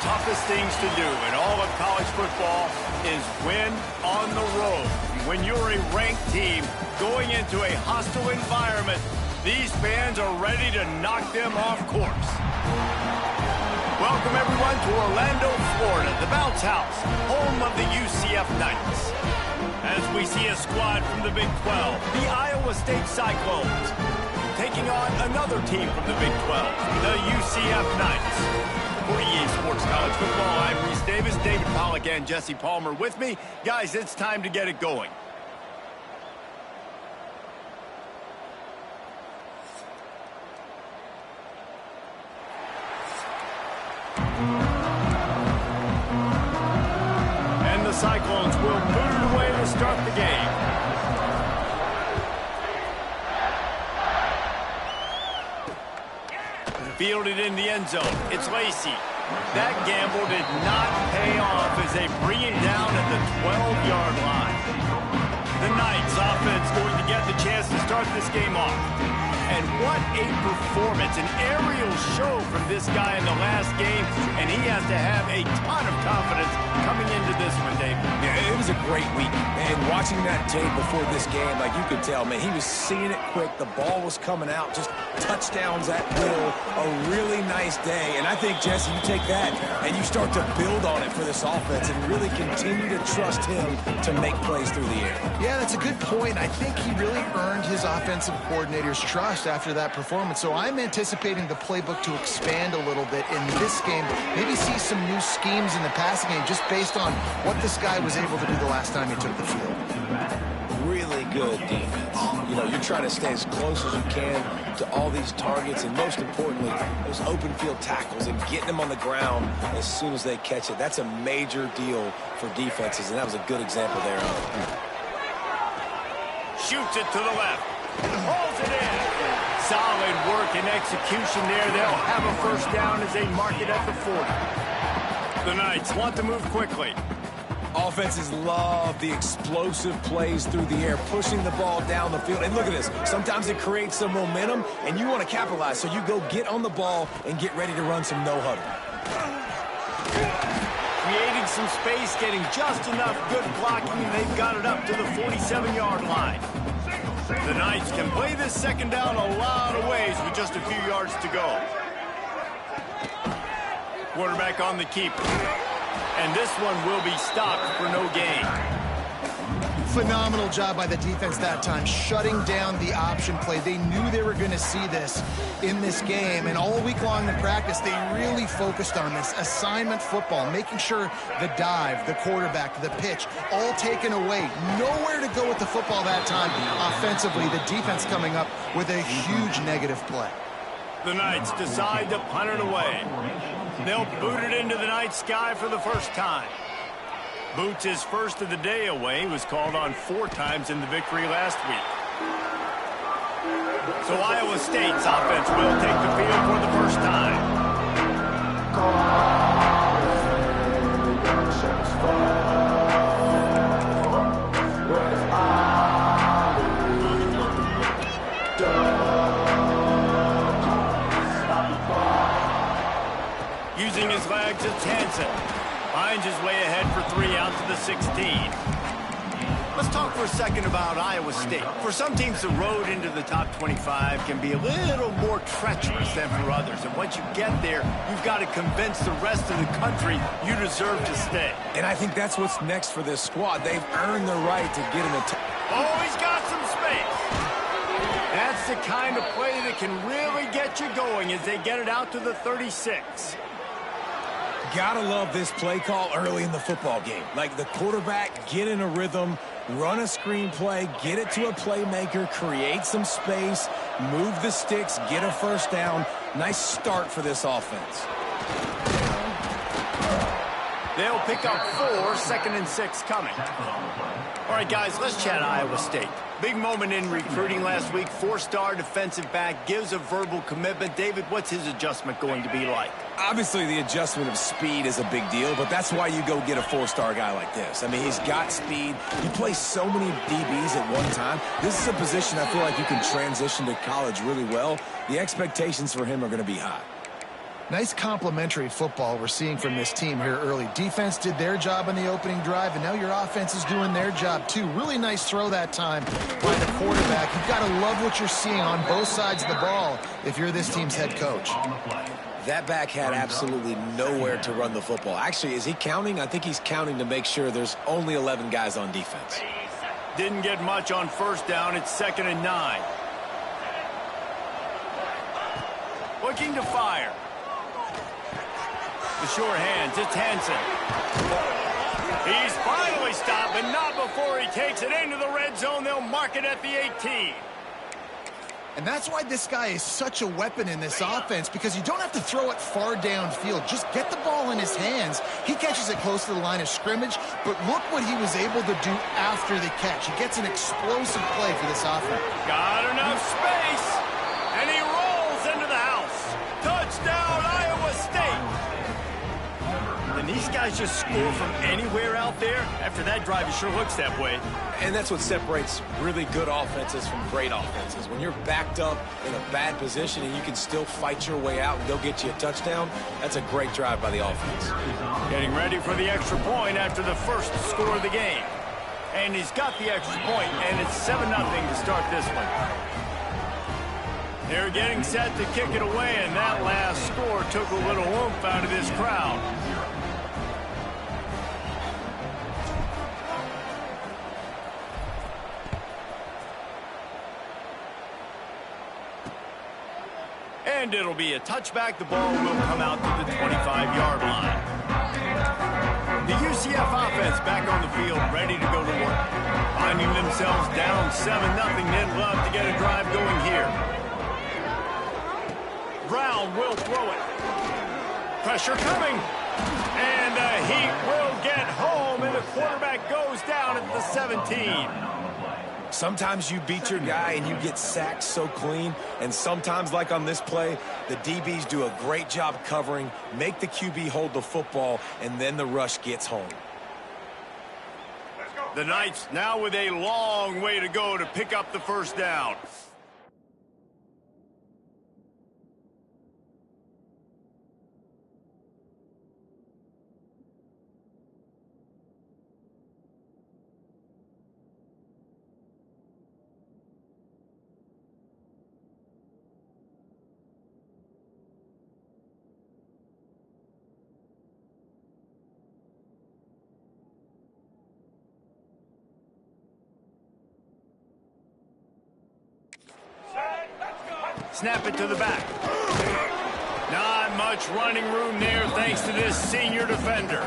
toughest things to do in all of college football is win on the road. When you're a ranked team going into a hostile environment, these fans are ready to knock them off course. Welcome, everyone, to Orlando, Florida, the Bounce House, home of the UCF Knights. As we see a squad from the Big 12, the Iowa State Cyclones, taking on another team from the Big 12, the UCF Knights. For EA Sports College Football, I'm Reese Davis, David Pollack, and Jesse Palmer with me. Guys, it's time to get it going. And the Cyclones will boot it away to start the game. Fielded in the end zone. It's Lacey. That gamble did not pay off as they bring him down at the 12-yard line. The Knights offense going to get the chance to start this game off. And what a performance, an aerial show from this guy in the last game, and he has to have a ton of confidence coming into this one, David. Yeah, it was a great week, and watching that tape before this game, like you could tell, man, he was seeing it quick, the ball was coming out, just touchdowns at will, a really nice day, and I think, Jesse, you take that and you start to build on it for this offense and really continue to trust him to make plays through the air. Yeah, that's a good point. I think he really earned his offensive coordinator's trust after that performance. So I'm anticipating the playbook to expand a little bit in this game. Maybe see some new schemes in the passing game just based on what this guy was able to do the last time he took the field. Really good defense. You know, you're trying to stay as close as you can to all these targets, and most importantly, those open field tackles and getting them on the ground as soon as they catch it. That's a major deal for defenses, and that was a good example there. Shoots it to the left. Holds it in. Solid work and execution there. They'll have a first down as they mark it at the 40. The Knights want to move quickly. Offenses love the explosive plays through the air, pushing the ball down the field. And look at this. Sometimes it creates some momentum, and you want to capitalize. So you go get on the ball and get ready to run some no-huddle. Creating some space, getting just enough good blocking, and they've got it up to the 47-yard line. The Knights can play this second down a lot of ways with just a few yards to go. Quarterback on the keeper. And this one will be stopped for no gain. Phenomenal job by the defense that time, shutting down the option play. They knew they were going to see this in this game, and all week long in practice, they really focused on this assignment football, making sure the dive, the quarterback, the pitch, all taken away. Nowhere to go with the football that time. Offensively, the defense coming up with a huge negative play. The Knights decide to punt it away. They'll boot it into the night sky for the first time. Boots his first of the day away. He was called on 4 times in the victory last week. So Iowa State's offense will take the field for the first time. Using his legs, it's Hansen. Finds his way ahead for 3 out to the 16. Let's talk for a second about Iowa State. For some teams, the road into the top 25 can be a little more treacherous than for others. And once you get there, you've got to convince the rest of the country you deserve to stay. And I think that's what's next for this squad. They've earned the right to get in the top. Oh, he's got some space. That's the kind of play that can really get you going as they get it out to the 36. Gotta love this play call early in the football game. Like the quarterback, get in a rhythm, run a screen play, get it to a playmaker, create some space, move the sticks, get a first down. Nice start for this offense. They'll pick up 4, 2nd and 6 coming. All right, guys, let's chat Iowa State. Big moment in recruiting last week. 4-star defensive back gives a verbal commitment. David, what's his adjustment going to be like? Obviously, the adjustment of speed is a big deal, but that's why you go get a 4-star guy like this. I mean, he's got speed. He plays so many DBs at one time. This is a position I feel like you can transition to college really well. The expectations for him are going to be high. Nice complementary football we're seeing from this team here early. Defense did their job on the opening drive, and now your offense is doing their job too. Really nice throw that time by the quarterback. You've got to love what you're seeing on both sides of the ball if you're this team's head coach. That back had absolutely nowhere to run the football. Actually, is he counting? I think he's counting to make sure there's only 11 guys on defense. Didn't get much on first down. It's 2nd and 9. Looking to fire. The short hands, it's Hansen. He's finally stopped, but not before he takes it into the red zone. They'll mark it at the 18. And that's why this guy is such a weapon in this offense, because you don't have to throw it far downfield. Just get the ball in his hands. He catches it close to the line of scrimmage, but look what he was able to do after the catch. He gets an explosive play for this offense. Got enough space, and he rolls into the house. Touchdown, Iowa State. And these guys just score from anywhere out there. After that drive, it sure looks that way. And that's what separates really good offenses from great offenses. When you're backed up in a bad position and you can still fight your way out and go get you a touchdown, that's a great drive by the offense. Getting ready for the extra point after the first score of the game. And he's got the extra point, and it's 7-0 to start this one. They're getting set to kick it away, and that last score took a little oomph out of this crowd. And it'll be a touchback. The ball will come out to the 25-yard line. The UCF offense back on the field, ready to go to work. Finding themselves down 7-0, they'd love to get a drive going here. Brown will throw it. Pressure coming. And the Heat will get home, and the quarterback goes down at the 17. Sometimes you beat your guy and you get sacked so clean, and sometimes, like on this play, the DBs do a great job covering, make the QB hold the football, and then the rush gets home. The Knights now with a long way to go to pick up the first down. Snap it to the back. Not much running room there thanks to this senior defender.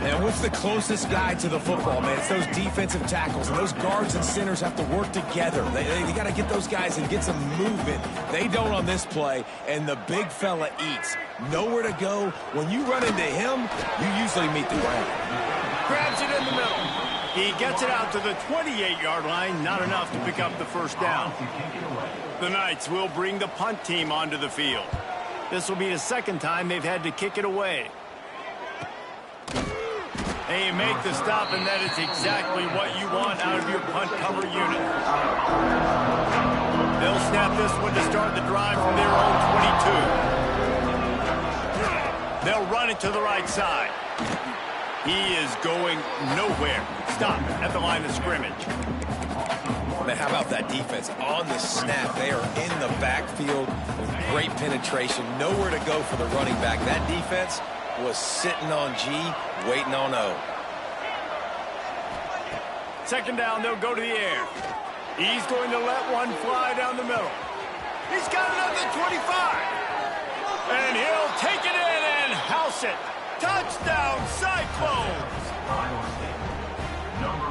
And what's the closest guy to the football, man? It's those defensive tackles, and those guards and centers have to work together. They got to get those guys and get some movement. They don't on this play, and the big fella eats. Nowhere to go. When you run into him, you usually meet the ground. Grabs it in the middle. He gets it out to the 28-yard line. Not enough to pick up the first down. The Knights will bring the punt team onto the field. This will be the second time they've had to kick it away. They make the stop, and that is exactly what you want out of your punt cover unit. They'll snap this one to start the drive from their own 22. They'll run it to the right side. He is going nowhere. Stop at the line of scrimmage. Man, how about that defense? On the snap, they are in the backfield with great penetration. Nowhere to go for the running back. That defense was sitting on G, waiting on O. Second down, they'll go to the air. He's going to let one fly down the middle. He's got it at the 25. And he'll take it in and house it. Touchdown, Cyclones!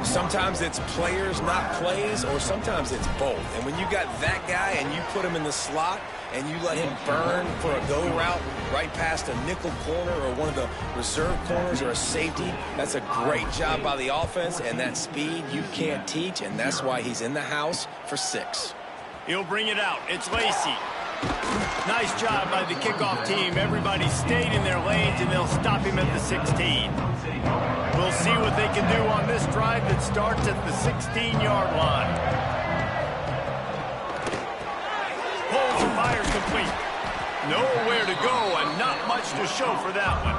Sometimes it's players, not plays, or sometimes it's both. And when you got that guy and you put him in the slot and you let him burn for a go route right past a nickel corner or one of the reserve corners or a safety, that's a great job by the offense, and that speed you can't teach, and that's why he's in the house for 6. He'll bring it out. It's Lacey. Nice job by the kickoff team. Everybody stayed in their lanes, and they'll stop him at the 16. We'll see what they can do on this drive that starts at the 16-yard line. Pulls and fires complete. Nowhere to go and not much to show for that one.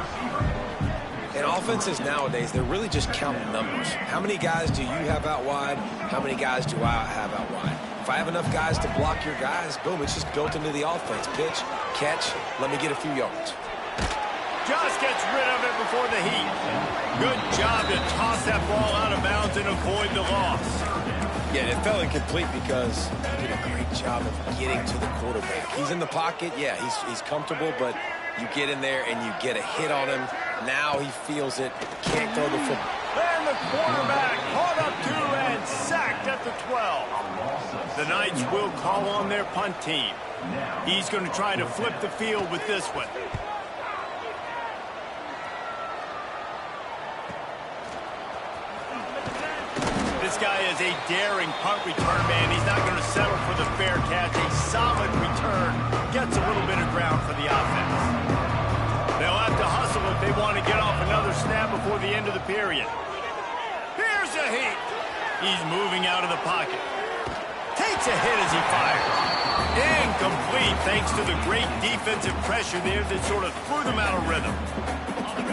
And offenses nowadays, they're really just counting numbers. How many guys do you have out wide? How many guys do I have out wide? If I have enough guys to block your guys, boom, it's just built into the offense. Pitch, catch, let me get a few yards. Just gets rid of it before the heat. Good job to toss that ball out of bounds and avoid the loss. Yeah, it fell incomplete because he did a great job of getting to the quarterback. He's in the pocket. Yeah, he's comfortable, but you get in there and you get a hit on him. Now he feels it. Can't throw the football. And the quarterback caught up to and sacked at the 12. The Knights will call on their punt team. He's going to try to flip the field with this one. This guy is a daring punt return man. He's not going to settle for the fair catch. A solid return gets a little bit of ground for the offense. They'll have to hustle if they want to get off another snap before the end of the period. Here's a heat. He's moving out of the pocket. Takes a hit as he fires. Incomplete thanks to the great defensive pressure there that sort of threw them out of rhythm.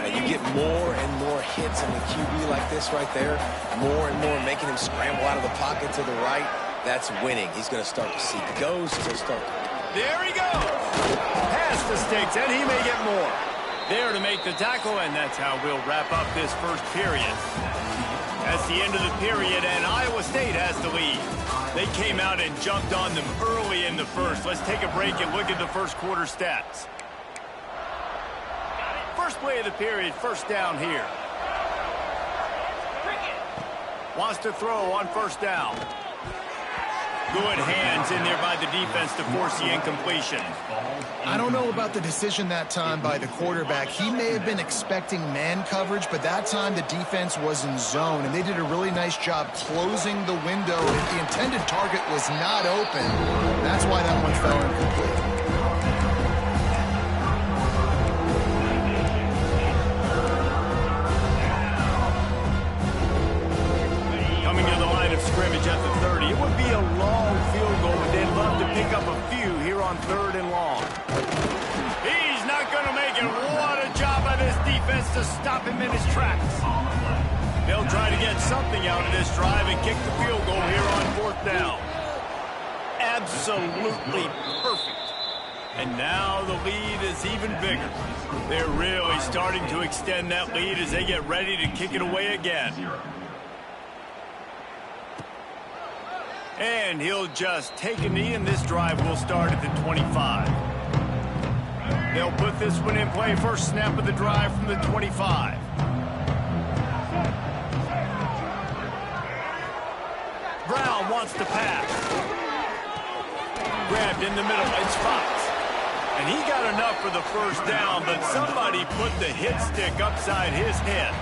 You get more and more hits on the QB like this right there. More and more making him scramble out of the pocket to the right. That's winning. He's going to start to see ghosts. He'll start. There he goes. Past the sticks, and he may get more. There to make the tackle, and that's how we'll wrap up this first period. That's the end of the period, and Iowa State has the lead. They came out and jumped on them early in the first. Let's take a break and look at the first quarter stats. First play of the period, first down here. Wants to throw on first down. Good hands in there by the defense to force the incompletion. I don't know about the decision that time by the quarterback. He may have been expecting man coverage, but that time the defense was in zone, and they did a really nice job closing the window. If the intended target was not open, that's why that one fell incomplete. Scrimmage at the 30. It would be a long field goal, but they'd love to pick up a few here on 3rd and long. He's not going to make it. What a job by this defense to stop him in his tracks. They'll try to get something out of this drive and kick the field goal here on 4th down. Absolutely perfect. And now the lead is even bigger. They're really starting to extend that lead as they get ready to kick it away again. And he'll just take a knee, and this drive will start at the 25. They'll put this one in play. First snap of the drive from the 25. Brown wants to pass. Grabbed in the middle. It's Fox. And he got enough for the first down, but somebody put the hit stick upside his head.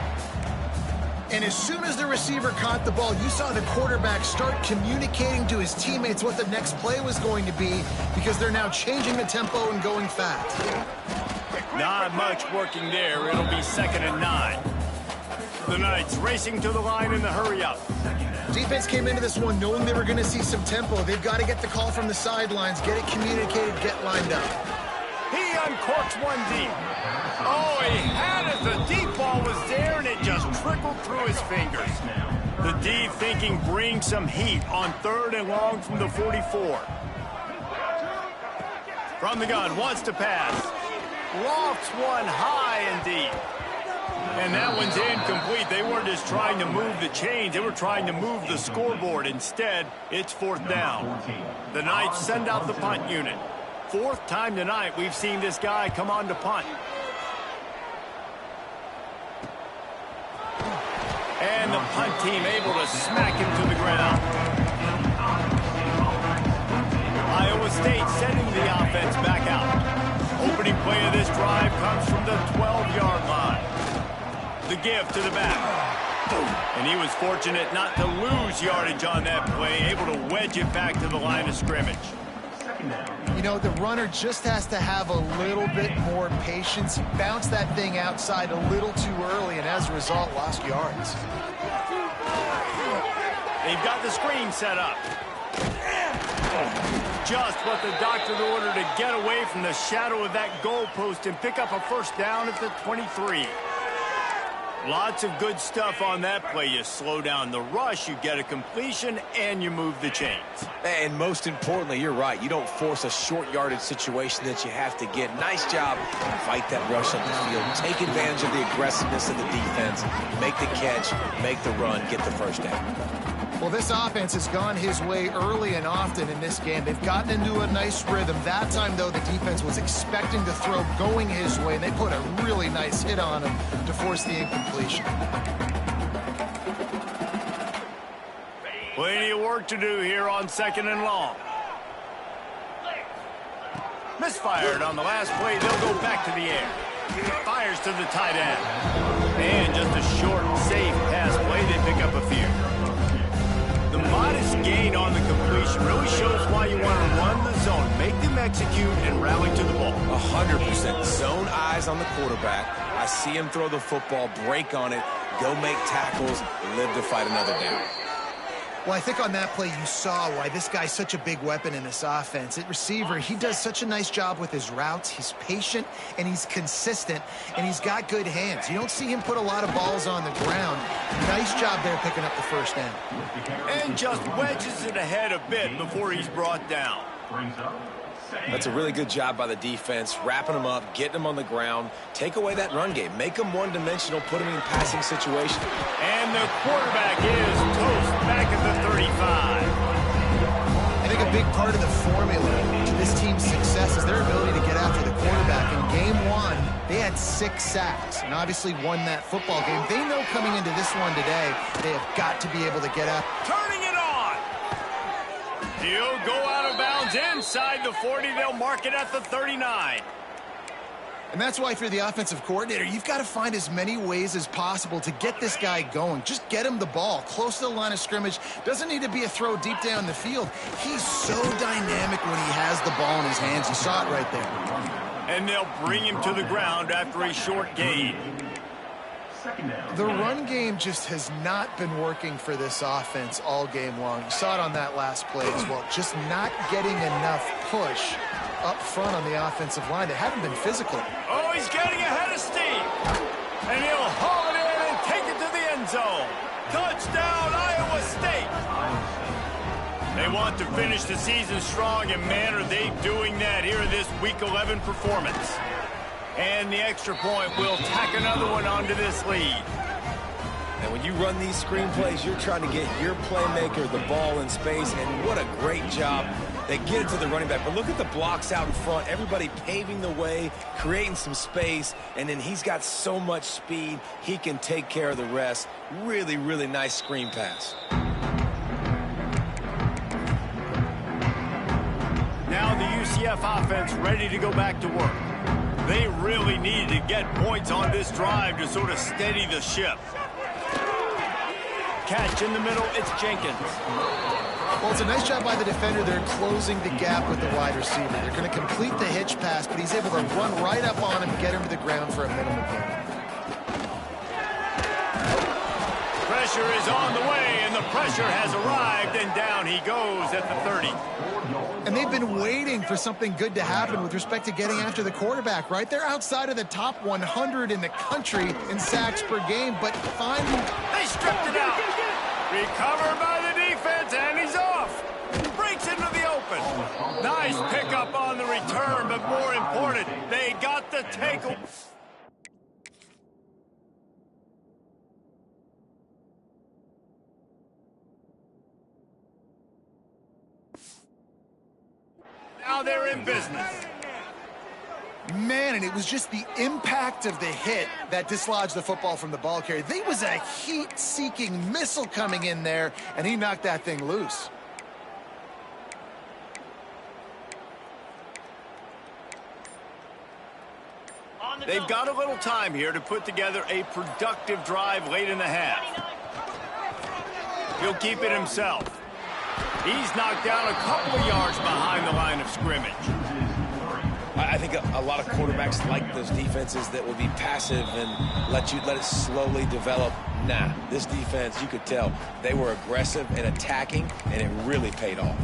And as soon as the receiver caught the ball, you saw the quarterback start communicating to his teammates what the next play was going to be, because they're now changing the tempo and going fast. Not much working there. It'll be 2nd and 9. The Knights racing to the line in the hurry-up. Defense came into this one knowing they were going to see some tempo. They've got to get the call from the sidelines, get it communicated, get lined up. He uncorks one deep. Oh, he had it. The deep ball was there, and it just trickled through his fingers. The D thinking bring some heat on 3rd and long from the 44. From the gun, wants to pass. Lofts one high and deep. And that one's incomplete. They weren't just trying to move the chains. They were trying to move the scoreboard. Instead, it's 4th down. The Knights send out the punt unit. 4th time tonight we've seen this guy come on to punt. And the punt team able to smack him to the ground. Iowa State sending the offense back out. Opening play of this drive comes from the 12-yard line. The give to the back. And he was fortunate not to lose yardage on that play, able to wedge it back to the line of scrimmage. You know, the runner just has to have a little bit more patience. He bounced that thing outside a little too early, and as a result, lost yards. They've got the screen set up. Just what the doctor ordered to get away from the shadow of that goalpost and pick up a first down at the 23. Lots of good stuff on that play. You slow down the rush, you get a completion, and you move the chains. And most importantly, you're right. You don't force a short yardage situation that you have to get. Nice job. Fight that rush up the field. Take advantage of the aggressiveness of the defense. Make the catch, make the run, get the first down. Well, this offense has gone his way early and often in this game. They've gotten into a nice rhythm. That time, though, the defense was expecting the throw going his way, and they put a really nice hit on him to force the incompletion. Plenty of work to do here on 2nd and long. Misfired on the last play. They'll go back to the air. Fires to the tight end. And just a short, safe pass play. They pick up a few. The modest gain on the completion really shows why you want to run the zone, make them execute, and rally to the ball. 100%. Zone eyes on the quarterback. I see him throw the football, break on it, go make tackles, live to fight another down. Well, I think on that play you saw why this guy's such a big weapon in this offense. At receiver, he does such a nice job with his routes. He's patient, and he's consistent, and he's got good hands. You don't see him put a lot of balls on the ground. Nice job there picking up the first down. And just wedges it ahead a bit before he's brought down. That's a really good job by the defense, wrapping them up, getting them on the ground. Take away that run game. Make them one-dimensional, put them in passing situations. And the quarterback is toast back at the 35. I think a big part of the formula to this team's success is their ability to get after the quarterback. In game 1, they had 6 sacks and obviously won that football game. They know coming into this one today, they have got to be able to get up. Turning it on. He'll go out of bounds inside the 40. They'll mark it at the 39. And that's why, if you're the offensive coordinator, you've got to find as many ways as possible to get this guy going. Just get him the ball close to the line of scrimmage. Doesn't need to be a throw deep down the field. He's so dynamic when he has the ball in his hands. You saw it right there. And they'll bring him to the ground after a short gain. The run game just has not been working for this offense all game long. You saw it on that last play as well. Just not getting enough push up front on the offensive line. They haven't been physical. Oh, he's getting ahead of steam. And he'll haul it in and take it to the end zone. Touchdown, Iowa State. They want to finish the season strong, and man, are they doing that here in this Week 11 performance. And the extra point will tack another one onto this lead. And when you run these screen plays, you're trying to get your playmaker the ball in space, and what a great job. They get it to the running back, but look at the blocks out in front. Everybody paving the way, creating some space, and then he's got so much speed, he can take care of the rest. Really, really nice screen pass. Now the UCF offense ready to go back to work. They really needed to get points on this drive to sort of steady the ship. Catch in the middle, it's Jenkins. Well, it's a nice job by the defender. They're closing the gap with the wide receiver. They're going to complete the hitch pass, but he's able to run right up on him, get him to the ground for a minimal gain. Pressure is on the way, and the pressure has arrived, and down he goes at the 30. And they've been waiting for something good to happen with respect to getting after the quarterback, right? They're outside of the top 100 in the country in sacks per game, but finally... They stripped it out. Recovered by the defense, and he's off. Breaks into the open. Nice pickup on the return, but more important, they got the tackle. Now they're in business. Man, and it was just the impact of the hit that dislodged the football from the ball carrier. There was a heat-seeking missile coming in there, and he knocked that thing loose. They've got a little time here to put together a productive drive late in the half. He'll keep it himself. He's knocked down a couple of yards behind the line of scrimmage. I think a lot of quarterbacks like those defenses that will be passive and let it slowly develop. Nah, this defense, you could tell, they were aggressive and attacking, and it really paid off.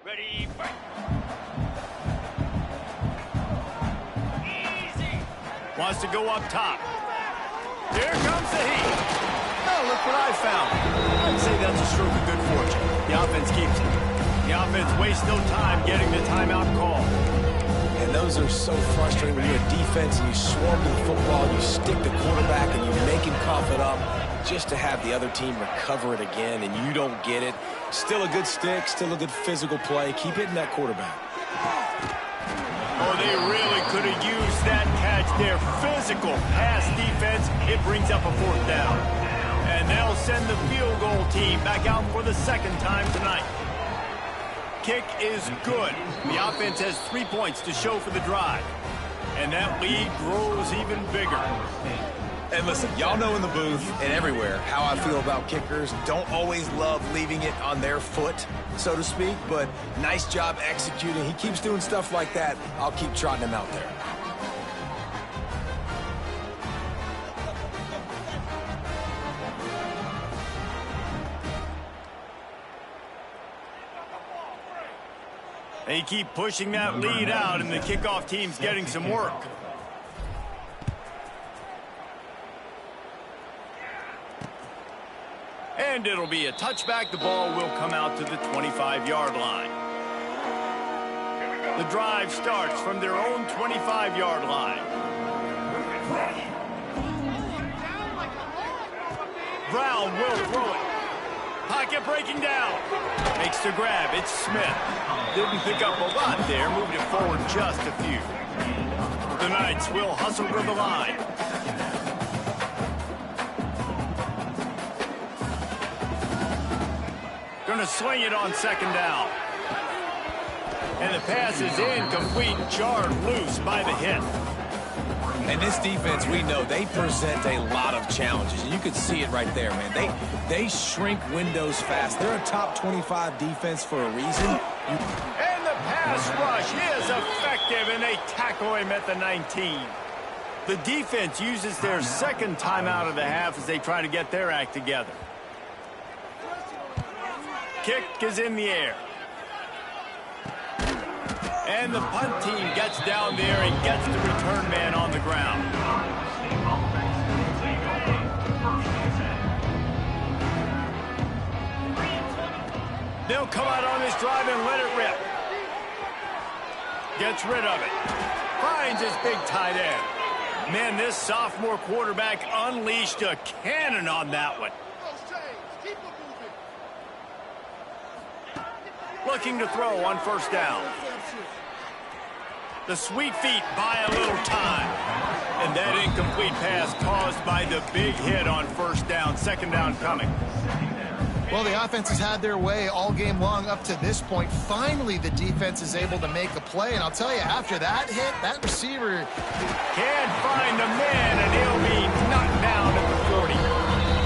Ready, fight. Easy. Wants to go up top. Here comes the heat. Oh, look what I found. I'd say that's a stroke of good fortune. The offense keeps it. The offense wastes no time getting the timeout call. And those are so frustrating when you're a defense and you swarm to the football, you stick the quarterback and you make him cough it up just to have the other team recover it again, and you don't get it. Still a good stick, still a good physical play. Keep hitting that quarterback. Oh, they really could have used that catch there. Physical pass defense. It brings up a 4th down. And they'll send the field goal team back out for the 2nd time tonight. Kick is good. The offense has 3 points to show for the drive. And that lead grows even bigger. And listen, y'all know in the booth and everywhere how I feel about kickers. Don't always love leaving it on their foot, so to speak, but nice job executing. He keeps doing stuff like that. I'll keep trotting him out there. They keep pushing that lead out, and the kickoff team's getting some work. And it'll be a touchback. The ball will come out to the 25-yard line. The drive starts from their own 25-yard line. Brown will throw it. Pocket breaking down. Makes the grab. It's Smith. Didn't pick up a lot there. Moved it forward just a few. The Knights will hustle to the line. Going to sling it on 2nd down. And the pass is incomplete. Jarred loose by the hit. And this defense, we know, they present a lot of challenges. And you could see it right there, man. They shrink windows fast. They're a top 25 defense for a reason. And the pass rush is effective, and they tackle him at the 19. The defense uses their 2nd timeout of the half as they try to get their act together. Kick is in the air. And the punt team gets down there and gets the return man on the ground. They'll come out on this drive and let it rip. Gets rid of it. Finds his big tight end. Man, this sophomore quarterback unleashed a cannon on that one. Looking to throw on 1st down. The sweet feet buy a little time. And that incomplete pass caused by the big hit on 1st down. 2nd down coming. Well, the offense has had their way all game long up to this point. Finally, the defense is able to make a play. And I'll tell you, after that hit, that receiver can't find a man, and he'll be knocked down at the 40.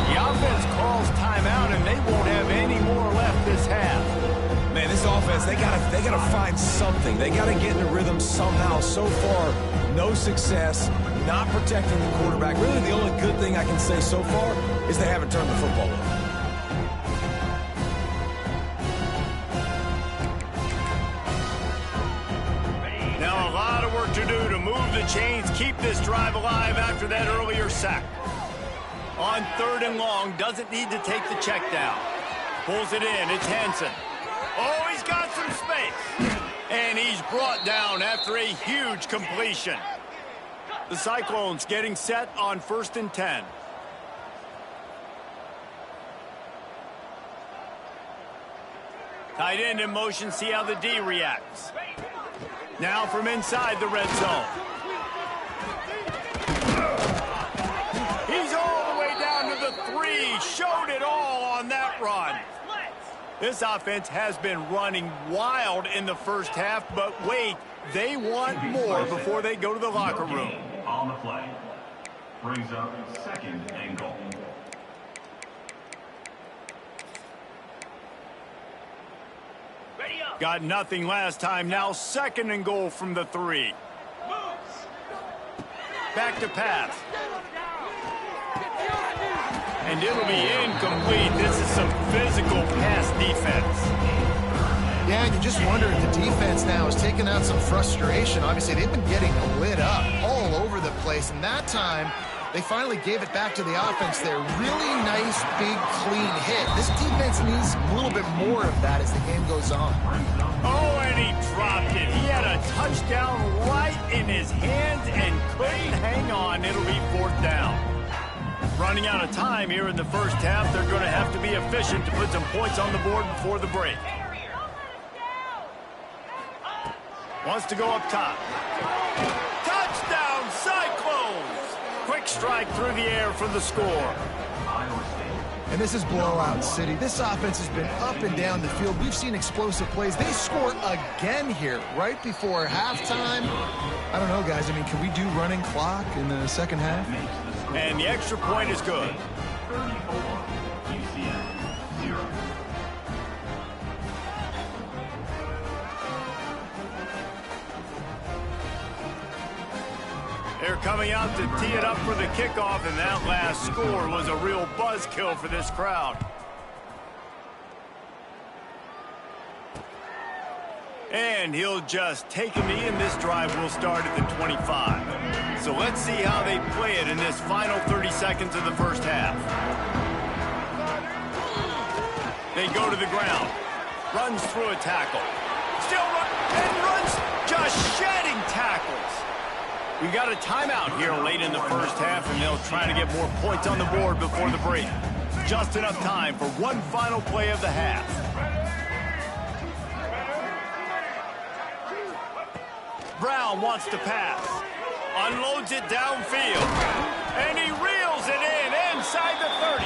The offense calls timeout, and they won't have any more left this half. Man, this offense, they gotta find something. They gotta get in a rhythm somehow. So far, no success, not protecting the quarterback. Really, the only good thing I can say so far is they haven't turned the football over. Now a lot of work to do to move the chains, keep this drive alive after that earlier sack. On 3rd and long, doesn't need to take the check down. Pulls it in, it's Hansen. Oh, he's got some space. And he's brought down after a huge completion. The Cyclones getting set on 1st and 10. Tight end in motion, see how the D reacts. Now from inside the red zone. He's all the way down to the 3. Showed it all on that run. This offense has been running wild in the 1st half, but wait, they want more before they go to the locker room. On the play. Brings up 2nd and goal. Got nothing last time, now 2nd and goal from the 3. Back to pass. And it'll be incomplete. This is some physical pass defense. Yeah, and you just wonder if the defense now is taking out some frustration. Obviously, they've been getting lit up all over the place, and that time they finally gave it back to the offense there. Really nice, big, clean hit. This defense needs a little bit more of that as the game goes on. Oh, and he dropped it. He had a touchdown right in his hands and couldn't hang on. It'll be 4th down. Running out of time here in the first half. They're going to have to be efficient to put some points on the board before the break. Wants to go up top. Touchdown, Cyclones! Quick strike through the air for the score. And this is blowout city. This offense has been up and down the field. We've seen explosive plays. They score again here right before halftime. I don't know, guys. I mean, can we do running clock in the second half? And the extra point is good. 34, UCF, 0. They're coming out to tee it up for the kickoff, and that last score was a real buzzkill for this crowd. And he'll just take a knee, and this drive will start at the 25. So let's see how they play it in this final 30 seconds of the first half. They go to the ground. Runs through a tackle. Still runs, just shedding tackles. We got a timeout here late in the first half, and they'll try to get more points on the board before the break. Just enough time for one final play of the half. Brown wants to pass. Unloads it downfield. And he reels it in inside the 30.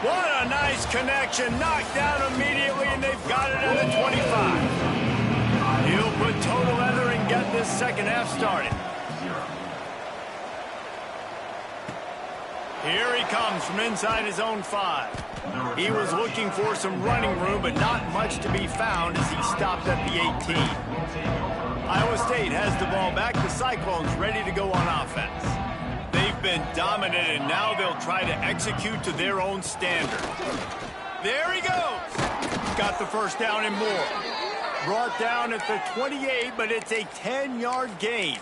What a nice connection. Knocked down immediately, and they've got it at the 25. He'll put total leather and get this second half started. Here he comes from inside his own 5. He was looking for some running room, but not much to be found as he stopped at the 18. Iowa State has the ball back. The Cyclones ready to go on offense. They've been dominant, and now they'll try to execute to their own standard. There he goes. Got the first down and more. Brought down at the 28, but it's a 10-yard gain.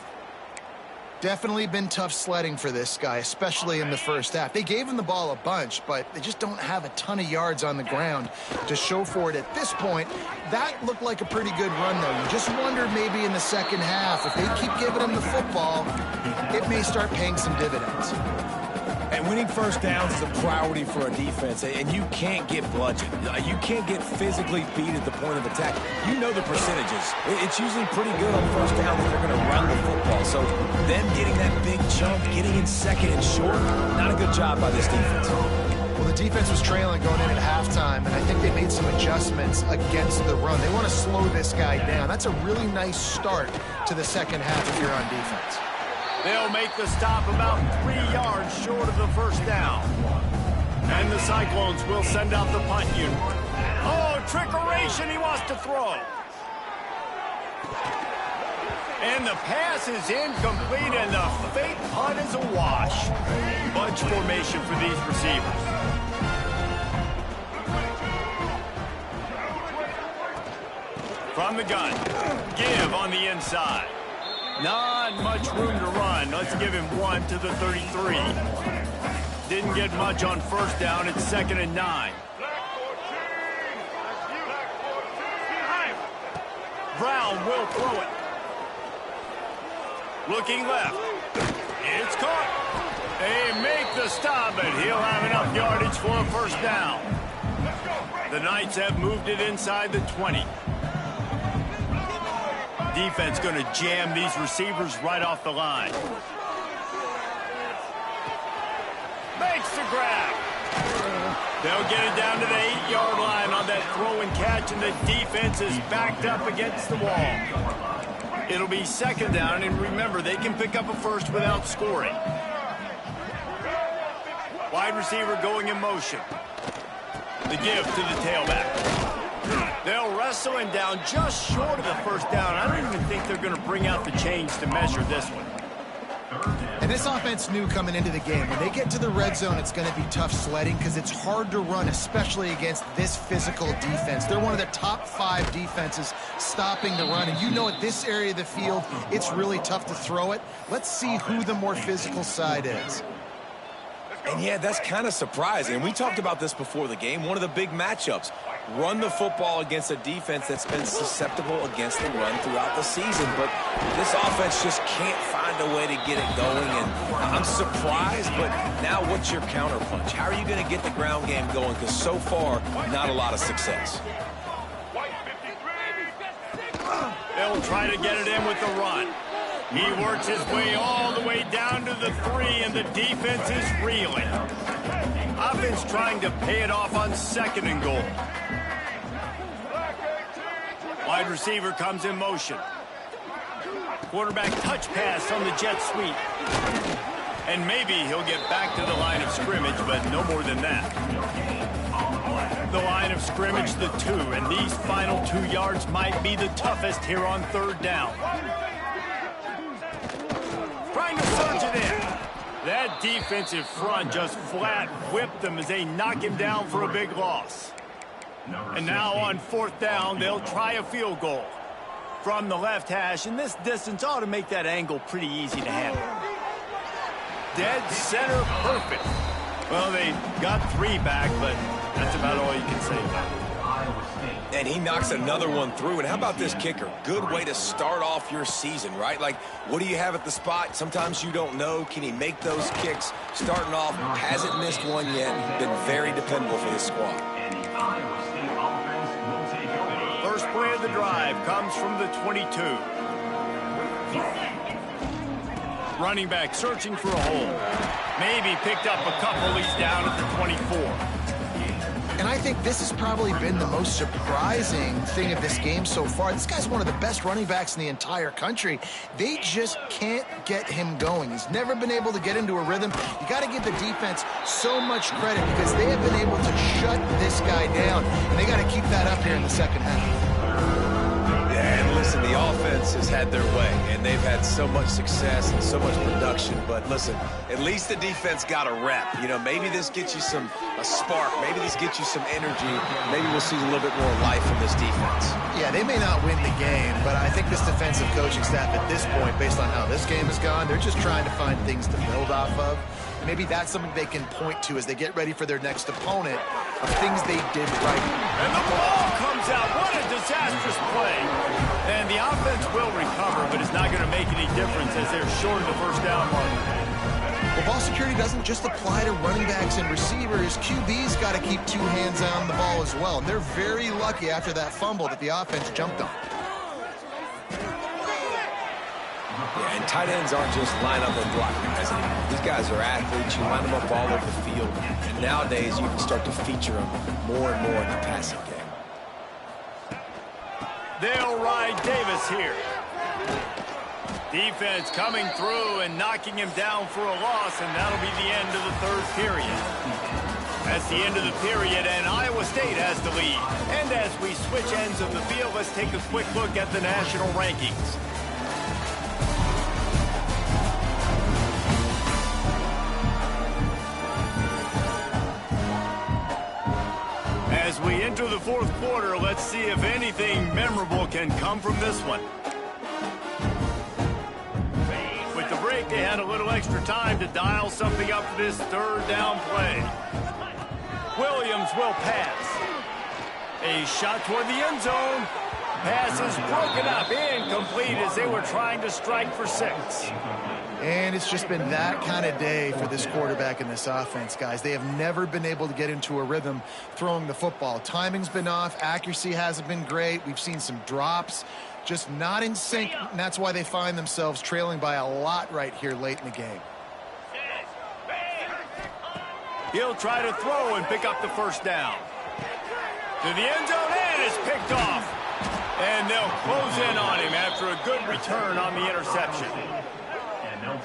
Definitely been tough sledding for this guy, especially in the first half. They gave him the ball a bunch, but they just don't have a ton of yards on the ground to show for it at this point. That looked like a pretty good run, though. You just wonder maybe in the second half, if they keep giving him the football, it may start paying some dividends. And winning first downs is a priority for a defense, and you can't get bludgeoned. You can't get physically beat at the point of attack. You know the percentages. It's usually pretty good on first down if they're going to run the football. So them getting that big chunk, getting in second and short, not a good job by this defense. Well, the defense was trailing going in at halftime, and I think they made some adjustments against the run. They want to slow this guy down. That's a really nice start to the second half if you're on defense. They'll make the stop about 3 yards short of the first down. And the Cyclones will send out the punt unit. Oh, trickeration, he wants to throw. And the pass is incomplete, and the fake punt is a wash. Bunch formation for these receivers. From the gun, give on the inside. Not much room to run. Let's give him 1 to the 33. Didn't get much on first down. It's 2nd and 9. Brown will throw it. Looking left. It's caught. They make the stop, but he'll have enough yardage for a first down. The Knights have moved it inside the 20. Defense going to jam these receivers right off the line. Makes the grab. They'll get it down to the 8-yard line on that throw and catch, and the defense is backed up against the wall. It'll be 2nd down, and remember, they can pick up a first without scoring. Wide receiver going in motion. The give to the tailback. They'll wrestle him down just short of the first down. I don't even think they're going to bring out the chains to measure this one. And this offense knew coming into the game, when they get to the red zone, it's going to be tough sledding because it's hard to run, especially against this physical defense. They're one of the top 5 defenses stopping the run. And you know at this area of the field, it's really tough to throw it. Let's see who the more physical side is. And yeah, that's kind of surprising. We talked about this before the game. One of the big matchups. Run the football against a defense that's been susceptible against the run throughout the season. But this offense just can't find a way to get it going. And I'm surprised, but now what's your counterpunch? How are you going to get the ground game going? Because so far, not a lot of success. They'll try to get it in with the run. He works his way all the way down to the 3, and the defense is reeling. Offense trying to pay it off on 2nd and goal. Wide receiver comes in motion. Quarterback touch pass on the jet sweep. And maybe he'll get back to the line of scrimmage, but no more than that. The line of scrimmage, the 2, and these final 2 yards might be the toughest here on 3rd down. Trying to surge it in. That defensive front just flat whipped them as they knock him down for a big loss. And now on 4th down, they'll try a field goal from the left hash, and this distance ought to make that angle pretty easy to handle. Dead center perfect. Well, they got 3 back, but that's about all you can say about it. And he knocks another one through. And how about this kicker? Good way to start off your season, right? Like, what do you have at the spot? Sometimes you don't know. Can he make those kicks? Starting off, hasn't missed one yet. Been very dependable for this squad. First play of the drive comes from the 22. Running back searching for a hole. Maybe picked up a couple. He's down at the 24. And I think this has probably been the most surprising thing of this game so far. This guy's one of the best running backs in the entire country. They just can't get him going. He's never been able to get into a rhythm. You got to give the defense so much credit because they have been able to shut this guy down. And they got to keep that up here in the 2nd half. Yeah, and listen, the offense has had their way, and they've had so much success and so much production. But listen, at least the defense got a rep. You know, maybe this gets you a spark. Maybe this gets you some energy. Maybe we'll see a little bit more life from this defense. Yeah, they may not win the game, but I think this defensive coaching staff at this point, based on how this game has gone, they're just trying to find things to build off of. Maybe that's something they can point to as they get ready for their next opponent of things they did right. And the ball comes out. What a disastrous play. And the offense will recover, but it's not going to make any difference as they're short of the 1st down mark. Well, ball security doesn't just apply to running backs and receivers. QB's got to keep 2 hands on the ball as well. And they're very lucky after that fumble that the offense jumped on. Yeah, and tight ends aren't just line up and block guys anymore. These guys are athletes. You line them up all over the field. And nowadays, you can start to feature them more and more in the passing game. They'll ride Davis here. Defense coming through and knocking him down for a loss, and that'll be the end of the 3rd period. That's the end of the period, and Iowa State has the lead. And as we switch ends of the field, let's take a quick look at the national rankings. As we enter the 4th quarter, let's see if anything memorable can come from this one. With the break, they had a little extra time to dial something up for this 3rd down play. Williams will pass. A shot toward the end zone. Pass is broken up, incomplete as they were trying to strike for 6. And it's just been that kind of day for this quarterback and this offense, guys. They have never been able to get into a rhythm throwing the football. Timing's been off. Accuracy hasn't been great. We've seen some drops, just not in sync. And that's why they find themselves trailing by a lot right here late in the game. He'll try to throw and pick up the 1st down. To the end zone, and it's picked off. And they'll close in on him after a good return on the interception.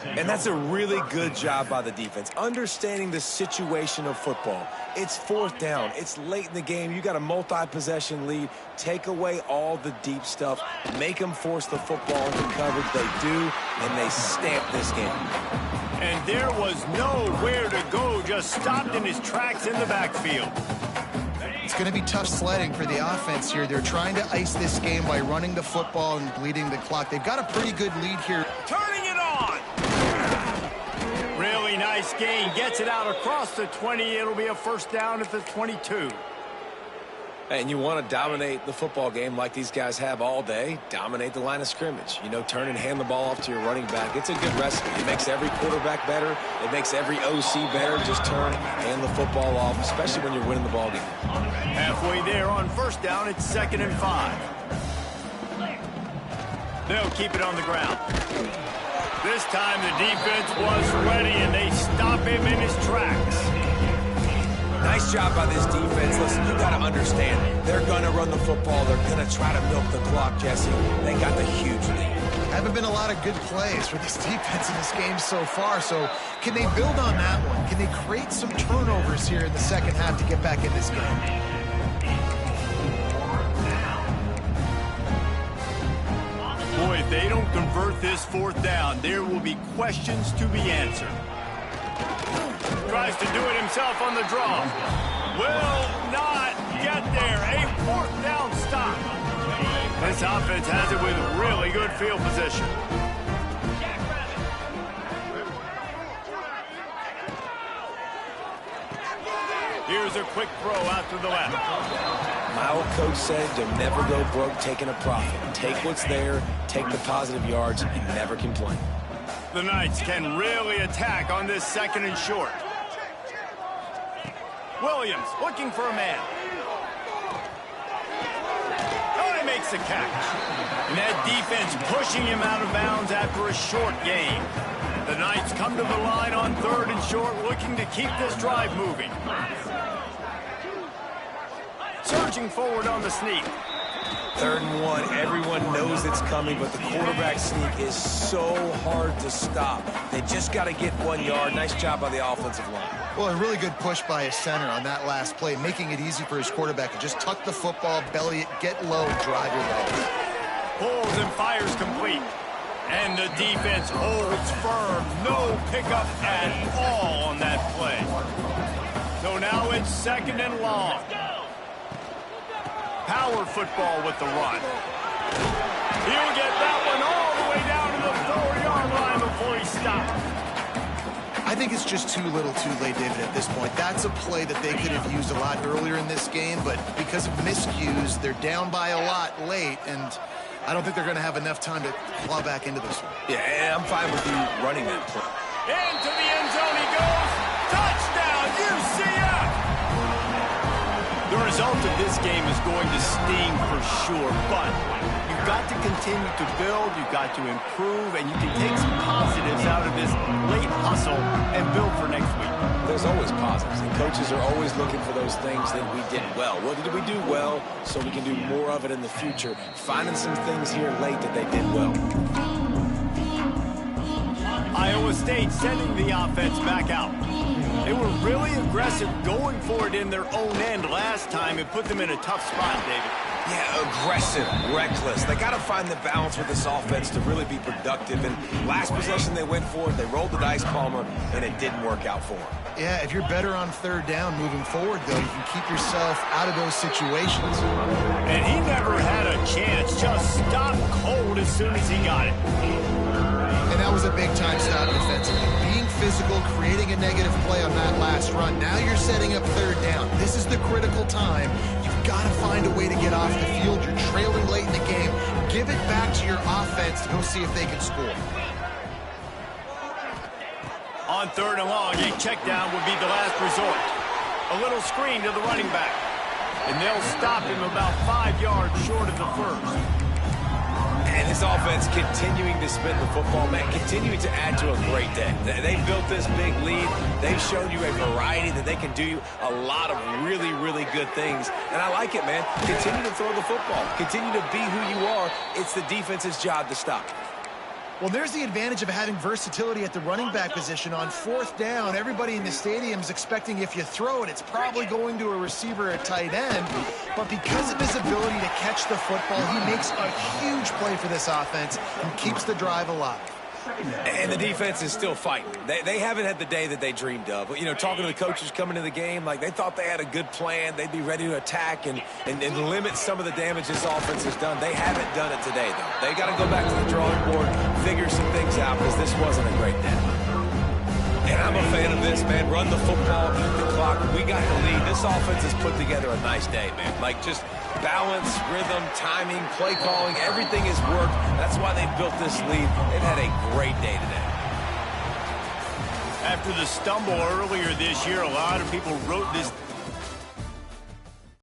And that's a really good job by the defense, understanding the situation of football. It's 4th down. It's late in the game. You got a multi-possession lead. Take away all the deep stuff. Make them force the football into coverage. They do, and they stamp this game. And there was nowhere to go, just stopped in his tracks in the backfield. It's going to be tough sledding for the offense here. They're trying to ice this game by running the football and bleeding the clock. They've got a pretty good lead here. Turning it on. Really nice gain. Gets it out across the 20. It'll be a first down at the 22. And you want to dominate the football game like these guys have all day. Dominate the line of scrimmage. You know, turn and hand the ball off to your running back. It's a good recipe. It makes every quarterback better. It makes every OC better. Just turn, hand the football off, especially when you're winning the ball game. Halfway there on first down, it's 2nd and 5. They'll keep it on the ground. This time the defense was ready, and they stop him in his tracks. Nice job by this defense. Listen, you got to understand, they're going to run the football. They're going to try to milk the clock, Jesse. They got the huge lead. Haven't been a lot of good plays for this defense in this game so far, so can they build on that one? Can they create some turnovers here in the second half to get back in this game? Boy, if they don't convert this 4th down, there will be questions to be answered. Tries to do it himself on the draw. Will not get there. A 4th down stop. This offense has it with really good field position. Here's a quick throw out to the left. My old coach said you'll never go broke taking a profit. Take what's there, take the positive yards, and never complain. The Knights can really attack on this 2nd and short. Williams looking for a man. Oh, he makes the catch. And that defense pushing him out of bounds after a short gain. The Knights come to the line on 3rd and short, looking to keep this drive moving. Surging forward on the sneak. 3rd and 1, everyone knows it's coming, but the quarterback sneak is so hard to stop. They just got to get 1 yard. Nice job by the offensive line. Well, a really good push by his center on that last play, making it easy for his quarterback to just tuck the football, belly it, get low, drive your legs. Pulls and fires complete. And the defense holds firm. No pickup at all on that play. So now it's 2nd and long. Power football with the run. He'll get that one all the way down to the 4-yard line before he stops. I think it's just too little too late, David, at this point. That's a play that they could have used a lot earlier in this game, but because of miscues, they're down by a lot late, and I don't think they're going to have enough time to claw back into this one. Yeah, and I'm fine with you running that play. Into the end zone he goes. Touchdown, UCF! The result of this game is going to sting for sure, but you've got to continue to build, you've got to improve, and you can take some positives out of this late hustle and build for next week. There's always positives, and coaches are always looking for those things that we did well. What did we do well so we can do more of it in the future? Finding some things here late that they did well. Iowa State sending the offense back out. They were really aggressive going for it in their own end last time. It put them in a tough spot, David. Yeah, aggressive, reckless. They got to find the balance with this offense to really be productive. And last possession they went for it, they rolled the dice, Palmer, and it didn't work out for them. Yeah, if you're better on 3rd down moving forward, though, you can keep yourself out of those situations. And he never had a chance. Just stopped cold as soon as he got it. And that was a big-time stop defensively. Being physical, creating a negative play on that last run. Now you're setting up 3rd down. This is the critical time. You've got to find a way to get off the field. You're trailing late in the game. Give it back to your offense to go see if they can score. On 3rd and long, a check down would be the last resort. A little screen to the running back. And they'll stop him about 5 yards short of the first. And his offense continuing to spin the football, man, continuing to add to a great day. They built this big lead. They've shown you a variety that they can do a lot of really, really good things. And I like it, man. Continue to throw the football. Continue to be who you are. It's the defense's job to stop. Well, there's the advantage of having versatility at the running back position. On 4th down, everybody in the stadium is expecting if you throw it, it's probably going to a receiver at tight end. But because of his ability to catch the football, he makes a huge play for this offense and keeps the drive alive. And the defense is still fighting. They haven't had the day that they dreamed of. But, you know, talking to the coaches coming to the game, like they thought they had a good plan. They'd be ready to attack and limit some of the damage this offense has done. They haven't done it today, though. They got to go back to the drawing board, figure some things out because this wasn't a great day. And I'm a fan of this, man. Run the football, beat the clock. We got the lead. This offense has put together a nice day, man. Like just balance, rhythm, timing, play calling, everything has worked. That's why they built this lead. They've had a great day today. After the stumble earlier this year, a lot of people wrote this